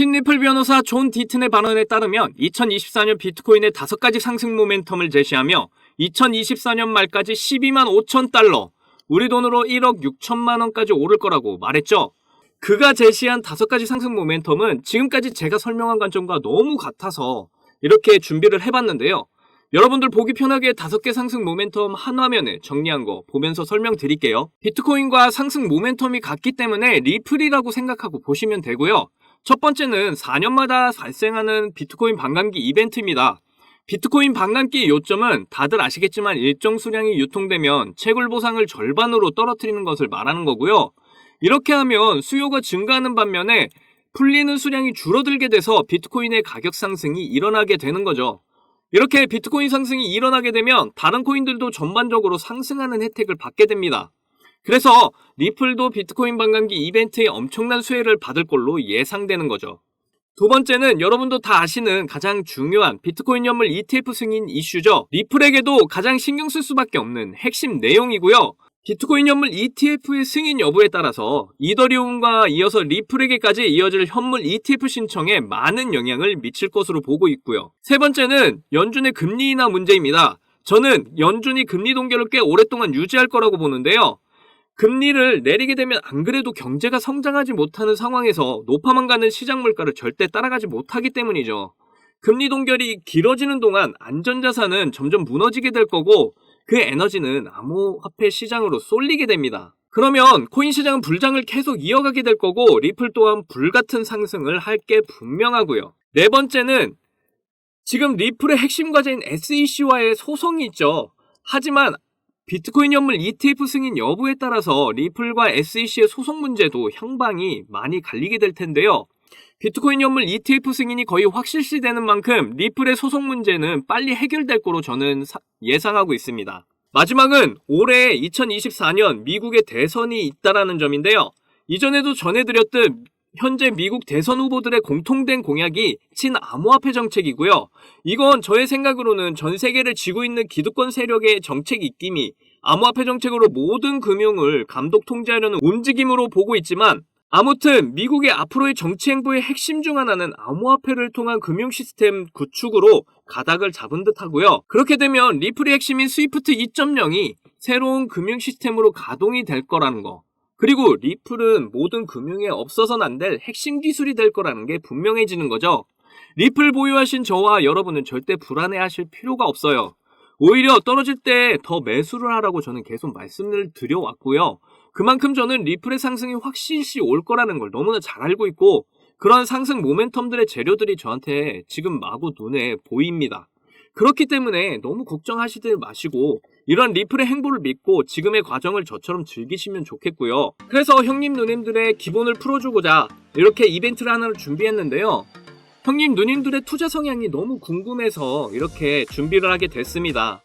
신리플 변호사 존 디튼의 발언에 따르면 2024년 비트코인의 5가지 상승 모멘텀을 제시하며 2024년 말까지 12만 5천 달러, 우리 돈으로 1억 6천만 원까지 오를 거라고 말했죠. 그가 제시한 5가지 상승 모멘텀은 지금까지 제가 설명한 관점과 너무 같아서 이렇게 준비를 해봤는데요. 여러분들 보기 편하게 5개 상승 모멘텀 한 화면에 정리한 거 보면서 설명드릴게요. 비트코인과 상승 모멘텀이 같기 때문에 리플이라고 생각하고 보시면 되고요. 첫 번째는 4년마다 발생하는 비트코인 반감기 이벤트입니다. 비트코인 반감기 요점은 다들 아시겠지만 일정 수량이 유통되면 채굴 보상을 절반으로 떨어뜨리는 것을 말하는 거고요. 이렇게 하면 수요가 증가하는 반면에 풀리는 수량이 줄어들게 돼서 비트코인의 가격 상승이 일어나게 되는 거죠. 이렇게 비트코인 상승이 일어나게 되면 다른 코인들도 전반적으로 상승하는 혜택을 받게 됩니다. 그래서 리플도 비트코인 반감기 이벤트에 엄청난 수혜를 받을 걸로 예상되는 거죠. 두 번째는 여러분도 다 아시는 가장 중요한 비트코인 연물 ETF 승인 이슈죠. 리플에게도 가장 신경 쓸 수밖에 없는 핵심 내용이고요. 비트코인 연물 ETF의 승인 여부에 따라서 이더리움과 이어서 리플에게까지 이어질 현물 ETF 신청에 많은 영향을 미칠 것으로 보고 있고요. 세 번째는 연준의 금리 인하 문제입니다. 저는 연준이 금리 동결을 꽤 오랫동안 유지할 거라고 보는데요. 금리를 내리게 되면 안 그래도 경제가 성장하지 못하는 상황에서 높아만 가는 시장 물가를 절대 따라가지 못하기 때문이죠. 금리 동결이 길어지는 동안 안전자산은 점점 무너지게 될 거고 그 에너지는 암호화폐 시장으로 쏠리게 됩니다. 그러면 코인 시장은 불장을 계속 이어가게 될 거고 리플 또한 불같은 상승을 할 게 분명하고요. 네 번째는 지금 리플의 핵심 과제인 SEC와의 소송이 있죠. 하지만 비트코인 연물 ETF 승인 여부에 따라서 리플과 SEC의 소송 문제도 형방이 많이 갈리게 될 텐데요. 비트코인 연물 ETF 승인이 거의 확실시되는 만큼 리플의 소송 문제는 빨리 해결될 거로 저는 예상하고 있습니다. 마지막은 올해 2024년 미국의 대선이 있다라는 점인데요. 이전에도 전해드렸듯 현재 미국 대선 후보들의 공통된 공약이 친암호화폐 정책이고요. 이건 저의 생각으로는 전 세계를 쥐고 있는 기득권 세력의 정책 입김이 암호화폐 정책으로 모든 금융을 감독 통제하려는 움직임으로 보고 있지만 아무튼 미국의 앞으로의 정치 행보의 핵심 중 하나는 암호화폐를 통한 금융 시스템 구축으로 가닥을 잡은 듯하고요. 그렇게 되면 리플의 핵심인 스위프트 2.0이 새로운 금융 시스템으로 가동이 될 거라는 거. 그리고 리플은 모든 금융에 없어서는 안 될 핵심 기술이 될 거라는 게 분명해지는 거죠. 리플 보유하신 저와 여러분은 절대 불안해하실 필요가 없어요. 오히려 떨어질 때 더 매수를 하라고 저는 계속 말씀을 드려왔고요. 그만큼 저는 리플의 상승이 확실시 올 거라는 걸 너무나 잘 알고 있고 그런 상승 모멘텀들의 재료들이 저한테 지금 마구 눈에 보입니다. 그렇기 때문에 너무 걱정하시지 마시고 이런 리플의 행보를 믿고 지금의 과정을 저처럼 즐기시면 좋겠고요. 그래서 형님 누님들의 기본을 풀어주고자 이렇게 이벤트를 하나를 준비했는데요. 형님 누님들의 투자 성향이 너무 궁금해서 이렇게 준비를 하게 됐습니다.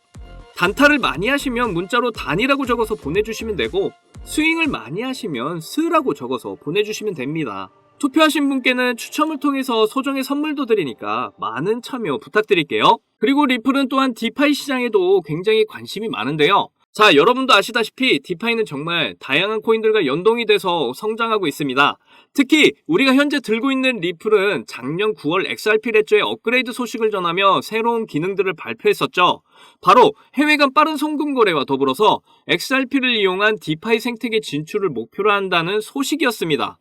단타를 많이 하시면 문자로 단이라고 적어서 보내주시면 되고 스윙을 많이 하시면 스라고 적어서 보내주시면 됩니다. 투표하신 분께는 추첨을 통해서 소정의 선물도 드리니까 많은 참여 부탁드릴게요. 그리고 리플은 또한 디파이 시장에도 굉장히 관심이 많은데요. 자, 여러분도 아시다시피 디파이는 정말 다양한 코인들과 연동이 돼서 성장하고 있습니다. 특히 우리가 현재 들고 있는 리플은 작년 9월 XRP 레저의 업그레이드 소식을 전하며 새로운 기능들을 발표했었죠. 바로 해외 간 빠른 송금 거래와 더불어서 XRP를 이용한 디파이 생태계 진출을 목표로 한다는 소식이었습니다.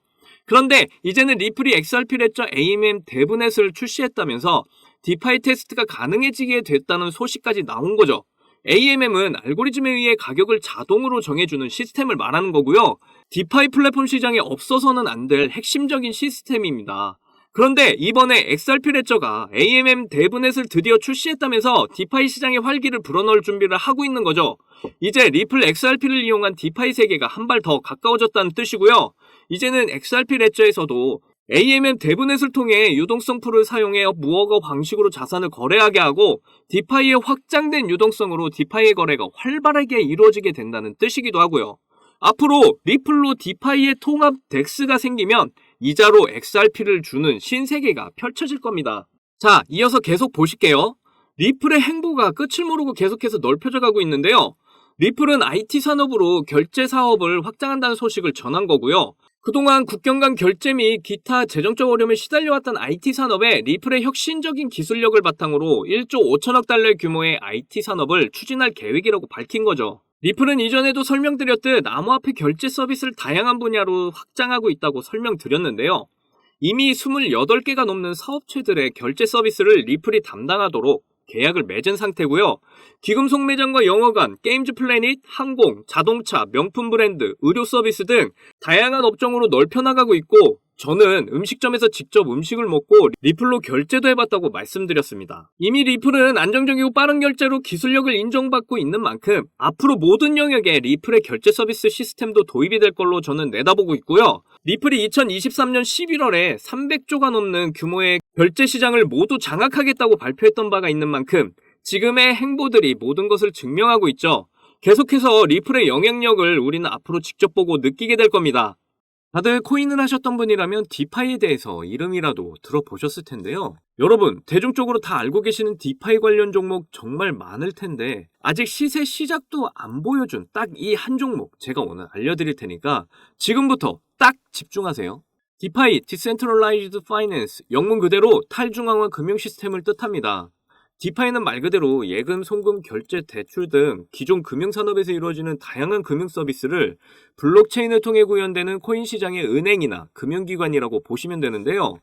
그런데 이제는 리플이 XRP 레저 AMM 데브넷을 출시했다면서 디파이 테스트가 가능해지게 됐다는 소식까지 나온 거죠. AMM은 알고리즘에 의해 가격을 자동으로 정해주는 시스템을 말하는 거고요. 디파이 플랫폼 시장에 없어서는 안 될 핵심적인 시스템입니다. 그런데 이번에 XRP 레저가 AMM 데브넷을 드디어 출시했다면서 디파이 시장의 활기를 불어넣을 준비를 하고 있는 거죠. 이제 리플 XRP를 이용한 디파이 세계가 한 발 더 가까워졌다는 뜻이고요. 이제는 XRP 레저에서도 AMM 데브넷을 통해 유동성 풀을 사용해 무허가 방식으로 자산을 거래하게 하고 디파이의 확장된 유동성으로 디파이의 거래가 활발하게 이루어지게 된다는 뜻이기도 하고요. 앞으로 리플로 디파이의 통합 덱스가 생기면 이자로 XRP를 주는 신세계가 펼쳐질 겁니다. 자, 이어서 계속 보실게요. 리플의 행보가 끝을 모르고 계속해서 넓혀져 가고 있는데요. 리플은 IT 산업으로 결제 사업을 확장한다는 소식을 전한 거고요. 그동안 국경 간 결제 및 기타 재정적 어려움에 시달려왔던 IT 산업에 리플의 혁신적인 기술력을 바탕으로 1조 5천억 달러 규모의 IT 산업을 추진할 계획이라고 밝힌 거죠. 리플은 이전에도 설명드렸듯 암호화폐 결제 서비스를 다양한 분야로 확장하고 있다고 설명드렸는데요. 이미 28개가 넘는 사업체들의 결제 서비스를 리플이 담당하도록 계약을 맺은 상태고요. 기금속 매장과 영화관, 게임즈 플래닛, 항공, 자동차, 명품 브랜드, 의료 서비스 등 다양한 업종으로 넓혀 나가고 있고, 저는 음식점에서 직접 음식을 먹고 리플로 결제도 해봤다고 말씀드렸습니다. 이미 리플은 안정적이고 빠른 결제로 기술력을 인정받고 있는 만큼 앞으로 모든 영역에 리플의 결제 서비스 시스템도 도입이 될 걸로 저는 내다보고 있고요. 리플이 2023년 11월에 300조가 넘는 규모의 결제 시장을 모두 장악하겠다고 발표했던 바가 있는 만큼 지금의 행보들이 모든 것을 증명하고 있죠. 계속해서 리플의 영향력을 우리는 앞으로 직접 보고 느끼게 될 겁니다. 다들 코인을 하셨던 분이라면 디파이에 대해서 이름이라도 들어보셨을 텐데요. 여러분, 대중적으로 다 알고 계시는 디파이 관련 종목 정말 많을 텐데 아직 시세 시작도 안 보여준 딱 이 한 종목 제가 오늘 알려드릴 테니까 지금부터 딱 집중하세요. 디파이, Decentralized Finance, 영문 그대로 탈중앙화 금융 시스템을 뜻합니다. 디파이는 말 그대로 예금, 송금, 결제, 대출 등 기존 금융산업에서 이루어지는 다양한 금융 서비스를 블록체인을 통해 구현되는 코인 시장의 은행이나 금융기관이라고 보시면 되는데요.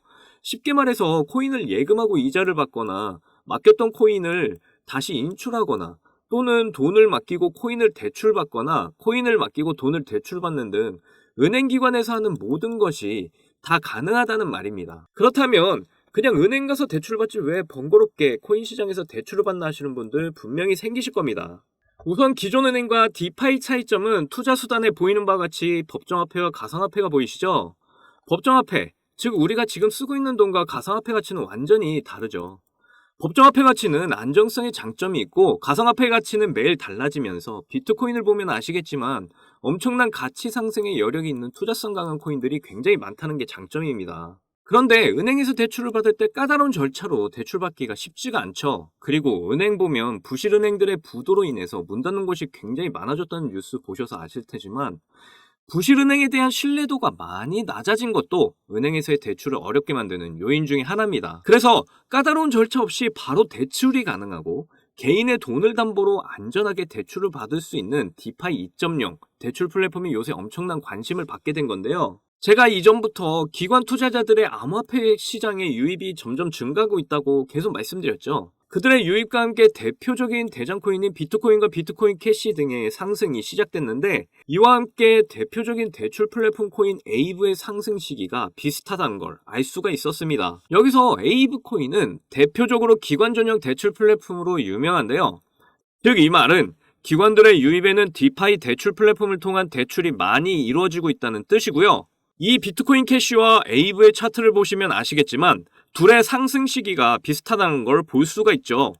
쉽게 말해서 코인을 예금하고 이자를 받거나 맡겼던 코인을 다시 인출하거나 또는 돈을 맡기고 코인을 대출받거나 코인을 맡기고 돈을 대출받는 등 은행기관에서 하는 모든 것이 다 가능하다는 말입니다. 그렇다면 그냥 은행 가서 대출받지 왜 번거롭게 코인 시장에서 대출을 받나 하시는 분들 분명히 생기실 겁니다. 우선 기존 은행과 디파이 차이점은 투자 수단에 보이는 바와 같이 법정화폐와 가상화폐가 보이시죠? 법정화폐, 즉 우리가 지금 쓰고 있는 돈과 가상화폐 가치는 완전히 다르죠. 법정화폐 가치는 안정성의 장점이 있고 가상화폐 가치는 매일 달라지면서 비트코인을 보면 아시겠지만 엄청난 가치 상승의 여력이 있는 투자성 강한 코인들이 굉장히 많다는 게 장점입니다. 그런데 은행에서 대출을 받을 때 까다로운 절차로 대출받기가 쉽지가 않죠. 그리고 은행 보면 부실은행들의 부도로 인해서 문 닫는 곳이 굉장히 많아졌다는 뉴스 보셔서 아실 테지만 부실은행에 대한 신뢰도가 많이 낮아진 것도 은행에서의 대출을 어렵게 만드는 요인 중에 하나입니다. 그래서 까다로운 절차 없이 바로 대출이 가능하고 개인의 돈을 담보로 안전하게 대출을 받을 수 있는 디파이 2.0 대출 플랫폼이 요새 엄청난 관심을 받게 된 건데요. 제가 이전부터 기관 투자자들의 암호화폐 시장의 유입이 점점 증가하고 있다고 계속 말씀드렸죠. 그들의 유입과 함께 대표적인 대장코인인 비트코인과 비트코인 캐시 등의 상승이 시작됐는데 이와 함께 대표적인 대출 플랫폼 코인 에이브의 상승 시기가 비슷하다는 걸 알 수가 있었습니다. 여기서 에이브 코인은 대표적으로 기관 전용 대출 플랫폼으로 유명한데요. 즉 이 말은 기관들의 유입에는 디파이 대출 플랫폼을 통한 대출이 많이 이루어지고 있다는 뜻이고요. 이 비트코인 캐시와 에이브의 차트를 보시면 아시겠지만 둘의 상승 시기가 비슷하다는 걸 볼 수가 있죠.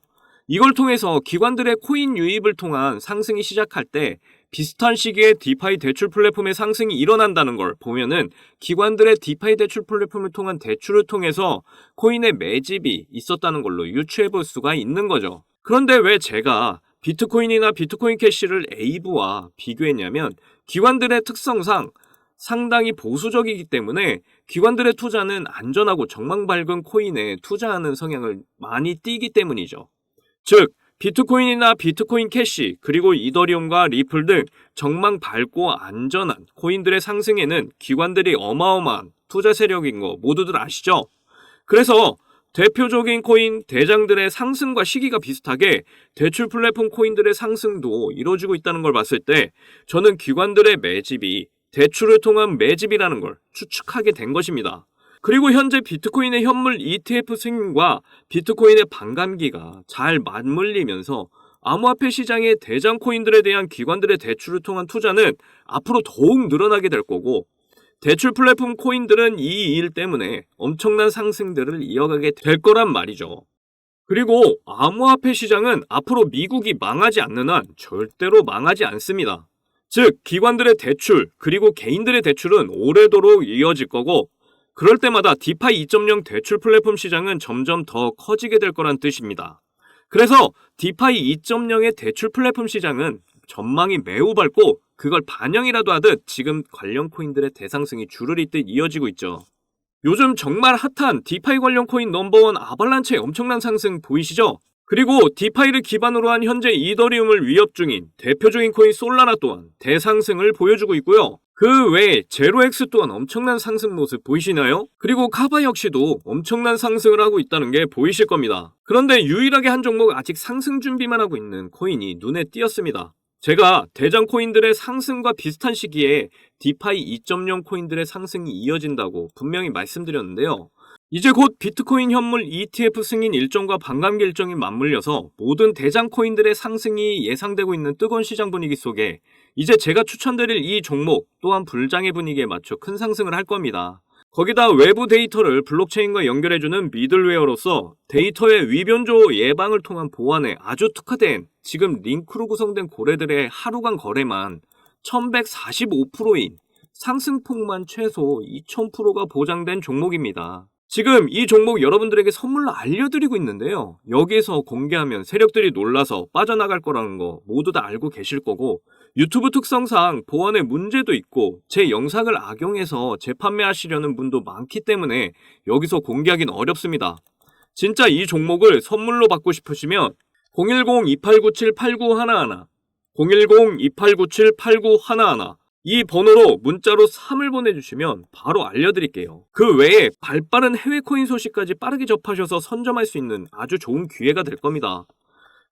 이걸 통해서 기관들의 코인 유입을 통한 상승이 시작할 때 비슷한 시기에 디파이 대출 플랫폼의 상승이 일어난다는 걸 보면은 기관들의 디파이 대출 플랫폼을 통한 대출을 통해서 코인의 매집이 있었다는 걸로 유추해 볼 수가 있는 거죠. 그런데 왜 제가 비트코인이나 비트코인 캐시를 에이브와 비교했냐면 기관들의 특성상 상당히 보수적이기 때문에 기관들의 투자는 안전하고 정망 밝은 코인에 투자하는 성향을 많이 띠기 때문이죠. 즉 비트코인이나 비트코인 캐시 그리고 이더리움과 리플 등 정망 밝고 안전한 코인들의 상승에는 기관들이 어마어마한 투자 세력인 거 모두들 아시죠? 그래서 대표적인 코인 대장들의 상승과 시기가 비슷하게 대출 플랫폼 코인들의 상승도 이루어지고 있다는 걸 봤을 때 저는 기관들의 매집이 대출을 통한 매집이라는 걸 추측하게 된 것입니다. 그리고 현재 비트코인의 현물 ETF 승인과 비트코인의 반감기가 잘 맞물리면서 암호화폐 시장의 대장 코인들에 대한 기관들의 대출을 통한 투자는 앞으로 더욱 늘어나게 될 거고 대출 플랫폼 코인들은 이 일 때문에 엄청난 상승들을 이어가게 될 거란 말이죠. 그리고 암호화폐 시장은 앞으로 미국이 망하지 않는 한 절대로 망하지 않습니다. 즉 기관들의 대출 그리고 개인들의 대출은 오래도록 이어질 거고 그럴 때마다 디파이 2.0 대출 플랫폼 시장은 점점 더 커지게 될 거란 뜻입니다. 그래서 디파이 2.0의 대출 플랫폼 시장은 전망이 매우 밝고 그걸 반영이라도 하듯 지금 관련 코인들의 대상승이 줄을 잇듯 이어지고 있죠. 요즘 정말 핫한 디파이 관련 코인 넘버원 아발란체의 엄청난 상승 보이시죠? 그리고 디파이를 기반으로 한 현재 이더리움을 위협 중인 대표적인 코인 솔라나 또한 대상승을 보여주고 있고요. 그 외에 제로엑스 또한 엄청난 상승 모습 보이시나요? 그리고 카바 역시도 엄청난 상승을 하고 있다는 게 보이실 겁니다. 그런데 유일하게 한 종목 아직 상승 준비만 하고 있는 코인이 눈에 띄었습니다. 제가 대장 코인들의 상승과 비슷한 시기에 디파이 2.0 코인들의 상승이 이어진다고 분명히 말씀드렸는데요. 이제 곧 비트코인 현물 ETF 승인 일정과 반감기 일정이 맞물려서 모든 대장 코인들의 상승이 예상되고 있는 뜨거운 시장 분위기 속에 이제 제가 추천드릴 이 종목 또한 불장의 분위기에 맞춰 큰 상승을 할 겁니다. 거기다 외부 데이터를 블록체인과 연결해주는 미들웨어로서 데이터의 위변조 예방을 통한 보안에 아주 특화된 지금 링크로 구성된 고래들의 하루간 거래만 1145%인 상승폭만 최소 2000%가 보장된 종목입니다. 지금 이 종목 여러분들에게 선물로 알려드리고 있는데요. 여기에서 공개하면 세력들이 놀라서 빠져나갈 거라는 거 모두 다 알고 계실 거고 유튜브 특성상 보안에 문제도 있고 제 영상을 악용해서 재판매하시려는 분도 많기 때문에 여기서 공개하기는 어렵습니다. 진짜 이 종목을 선물로 받고 싶으시면 010-2897-8911 010-2897-8911 이 번호로 문자로 3을 보내주시면 바로 알려드릴게요. 그 외에 발빠른 해외 코인 소식까지 빠르게 접하셔서 선점할 수 있는 아주 좋은 기회가 될 겁니다.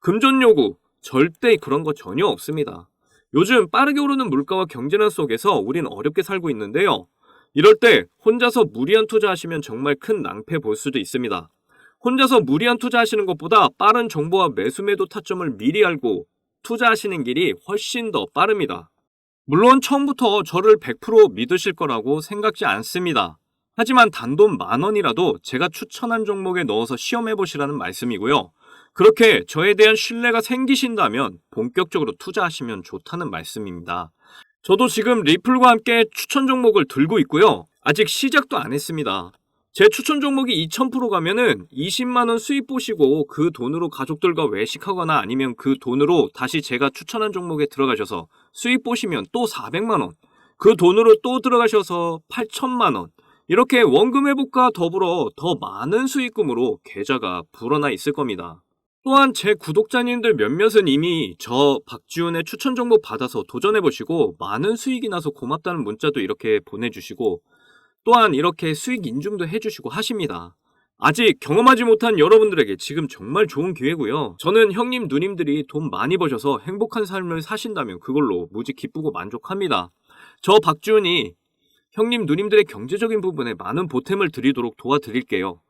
금전 요구 절대 그런 거 전혀 없습니다. 요즘 빠르게 오르는 물가와 경제난 속에서 우린 어렵게 살고 있는데요. 이럴 때 혼자서 무리한 투자하시면 정말 큰 낭패 볼 수도 있습니다. 혼자서 무리한 투자하시는 것보다 빠른 정보와 매수 매도 타점을 미리 알고 투자하시는 길이 훨씬 더 빠릅니다. 물론 처음부터 저를 100% 믿으실 거라고 생각지 않습니다. 하지만 단돈 10,000원이라도 제가 추천한 종목에 넣어서 시험해보시라는 말씀이고요. 그렇게 저에 대한 신뢰가 생기신다면 본격적으로 투자하시면 좋다는 말씀입니다. 저도 지금 리플과 함께 추천 종목을 들고 있고요. 아직 시작도 안 했습니다. 제 추천 종목이 2000% 가면은 20만원 수익 보시고 그 돈으로 가족들과 외식하거나 아니면 그 돈으로 다시 제가 추천한 종목에 들어가셔서 수익 보시면 또 400만원, 그 돈으로 또 들어가셔서 8천만원, 이렇게 원금 회복과 더불어 더 많은 수익금으로 계좌가 불어나 있을 겁니다. 또한 제 구독자님들 몇몇은 이미 저 박지훈의 추천 종목 받아서 도전해보시고 많은 수익이 나서 고맙다는 문자도 이렇게 보내주시고 또한 이렇게 수익 인증도 해주시고 하십니다. 아직 경험하지 못한 여러분들에게 지금 정말 좋은 기회고요. 저는 형님 누님들이 돈 많이 버셔서 행복한 삶을 사신다면 그걸로 무지 기쁘고 만족합니다. 저 박지훈이 형님 누님들의 경제적인 부분에 많은 보탬을 드리도록 도와드릴게요.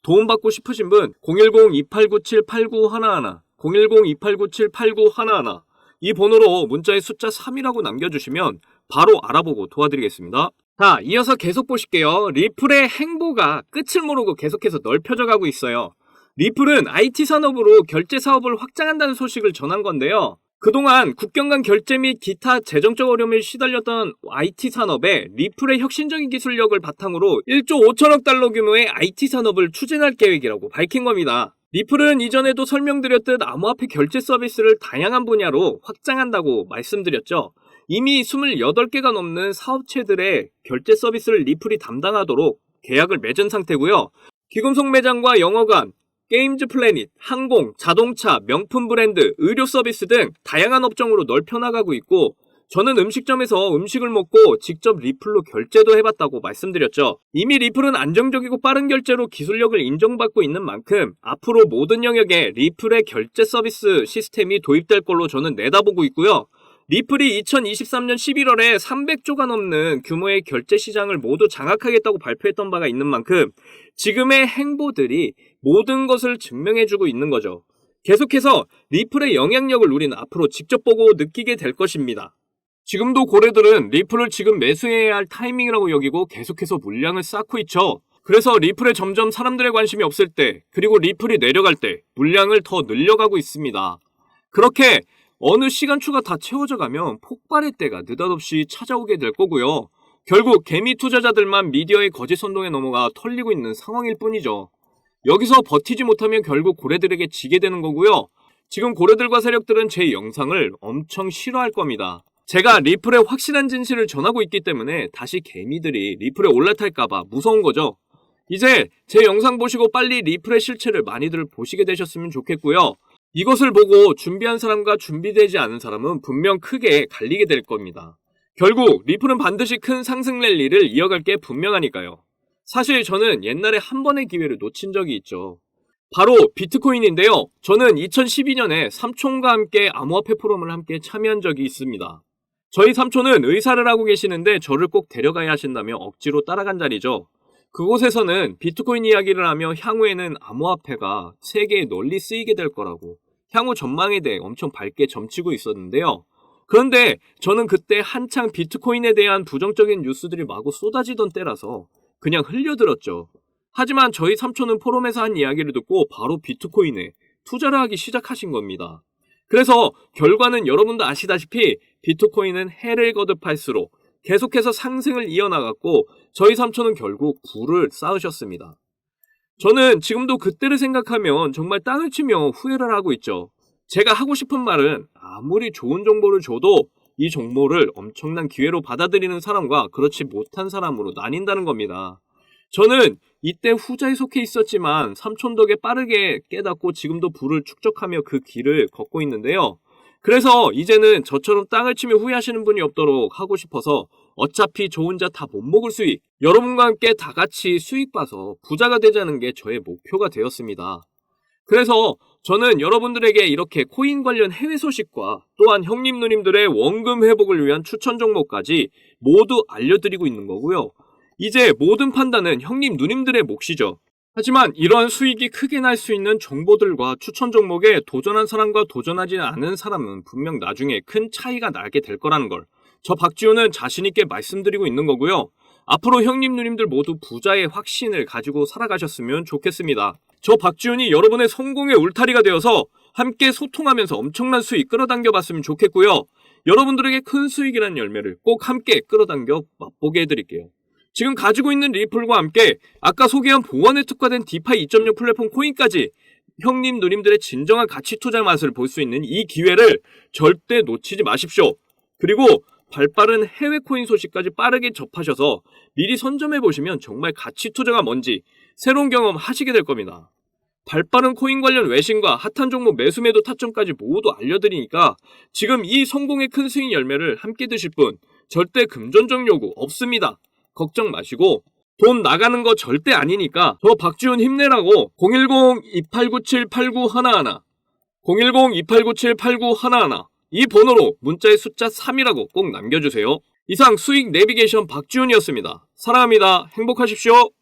도움받고 싶으신 분 010-2897-8911 010-2897-8911 이 번호로 문자에 숫자 3이라고 남겨주시면 바로 알아보고 도와드리겠습니다. 자, 이어서 계속 보실게요. 리플의 행보가 끝을 모르고 계속해서 넓혀져 가고 있어요. 리플은 IT 산업으로 결제 사업을 확장한다는 소식을 전한 건데요. 그동안 국경 간 결제 및 기타 재정적 어려움에 시달렸던 IT 산업에 리플의 혁신적인 기술력을 바탕으로 1조 5천억 달러 규모의 IT 산업을 추진할 계획이라고 밝힌 겁니다. 리플은 이전에도 설명드렸듯 암호화폐 결제 서비스를 다양한 분야로 확장한다고 말씀드렸죠. 이미 28개가 넘는 사업체들의 결제 서비스를 리플이 담당하도록 계약을 맺은 상태고요. 귀금속 매장과 영어관, 게임즈 플래닛, 항공, 자동차, 명품 브랜드, 의료 서비스 등 다양한 업종으로 넓혀나가고 있고 저는 음식점에서 음식을 먹고 직접 리플로 결제도 해봤다고 말씀드렸죠. 이미 리플은 안정적이고 빠른 결제로 기술력을 인정받고 있는 만큼 앞으로 모든 영역에 리플의 결제 서비스 시스템이 도입될 걸로 저는 내다보고 있고요. 리플이 2023년 11월에 300조가 넘는 규모의 결제 시장을 모두 장악하겠다고 발표했던 바가 있는 만큼 지금의 행보들이 모든 것을 증명해주고 있는 거죠. 계속해서 리플의 영향력을 우리는 앞으로 직접 보고 느끼게 될 것입니다. 지금도 고래들은 리플을 지금 매수해야 할 타이밍이라고 여기고 계속해서 물량을 쌓고 있죠. 그래서 리플에 점점 사람들의 관심이 없을 때 그리고 리플이 내려갈 때 물량을 더 늘려가고 있습니다. 그렇게 어느 시간초가 다 채워져 가면 폭발의 때가 느닷없이 찾아오게 될 거고요. 결국 개미 투자자들만 미디어의 거짓 선동에 넘어가 털리고 있는 상황일 뿐이죠. 여기서 버티지 못하면 결국 고래들에게 지게 되는 거고요. 지금 고래들과 세력들은 제 영상을 엄청 싫어할 겁니다. 제가 리플의 확실한 진실을 전하고 있기 때문에 다시 개미들이 리플에 올라탈까봐 무서운 거죠. 이제 제 영상 보시고 빨리 리플의 실체를 많이들 보시게 되셨으면 좋겠고요. 이것을 보고 준비한 사람과 준비되지 않은 사람은 분명 크게 갈리게 될 겁니다. 결국 리플은 반드시 큰 상승 랠리를 이어갈 게 분명하니까요. 사실 저는 옛날에 한 번의 기회를 놓친 적이 있죠. 바로 비트코인인데요. 저는 2012년에 삼촌과 함께 암호화폐 포럼을 함께 참여한 적이 있습니다. 저희 삼촌은 의사를 하고 계시는데 저를 꼭 데려가야 하신다며 억지로 따라간 자리죠. 그곳에서는 비트코인 이야기를 하며 향후에는 암호화폐가 세계에 널리 쓰이게 될 거라고 향후 전망에 대해 엄청 밝게 점치고 있었는데요. 그런데 저는 그때 한창 비트코인에 대한 부정적인 뉴스들이 마구 쏟아지던 때라서 그냥 흘려들었죠. 하지만 저희 삼촌은 포럼에서 한 이야기를 듣고 바로 비트코인에 투자를 하기 시작하신 겁니다. 그래서 결과는 여러분도 아시다시피 비트코인은 해를 거듭할수록 계속해서 상승을 이어나갔고 저희 삼촌은 결국 부를 쌓으셨습니다. 저는 지금도 그때를 생각하면 정말 땅을 치며 후회를 하고 있죠. 제가 하고 싶은 말은 아무리 좋은 정보를 줘도 이 정보를 엄청난 기회로 받아들이는 사람과 그렇지 못한 사람으로 나뉜다는 겁니다. 저는 이때 후자에 속해 있었지만 삼촌 덕에 빠르게 깨닫고 지금도 부를 축적하며 그 길을 걷고 있는데요. 그래서 이제는 저처럼 땅을 치며 후회하시는 분이 없도록 하고 싶어서 어차피 저 혼자 다 못 먹을 수익, 여러분과 함께 다 같이 수익 봐서 부자가 되자는 게 저의 목표가 되었습니다. 그래서 저는 여러분들에게 이렇게 코인 관련 해외 소식과 또한 형님 누님들의 원금 회복을 위한 추천 종목까지 모두 알려드리고 있는 거고요. 이제 모든 판단은 형님 누님들의 몫이죠. 하지만 이러한 수익이 크게 날 수 있는 정보들과 추천 종목에 도전한 사람과 도전하지 않은 사람은 분명 나중에 큰 차이가 나게 될 거라는 걸 저 박지훈은 자신있게 말씀드리고 있는 거고요. 앞으로 형님 누님들 모두 부자의 확신을 가지고 살아가셨으면 좋겠습니다. 저 박지훈이 여러분의 성공의 울타리가 되어서 함께 소통하면서 엄청난 수익 끌어당겨 봤으면 좋겠고요. 여러분들에게 큰 수익이라는 열매를 꼭 함께 끌어당겨 맛보게 해드릴게요. 지금 가지고 있는 리플과 함께 아까 소개한 보안에 특화된 디파이 2.0 플랫폼 코인까지 형님 누님들의 진정한 가치 투자 맛을 볼 수 있는 이 기회를 절대 놓치지 마십시오. 그리고 발빠른 해외 코인 소식까지 빠르게 접하셔서 미리 선점해보시면 정말 가치 투자가 뭔지 새로운 경험 하시게 될 겁니다. 발빠른 코인 관련 외신과 핫한 종목 매수 매도 타점까지 모두 알려드리니까 지금 이 성공의 큰 수익 열매를 함께 드실 분 절대 금전적 요구 없습니다. 걱정 마시고 돈 나가는 거 절대 아니니까 저 박지훈 힘내라고 010-2897-8911 010-2897-8911 이 번호로 문자의 숫자 3이라고 꼭 남겨주세요. 이상 수익 내비게이션 박지훈이었습니다. 사랑합니다. 행복하십시오.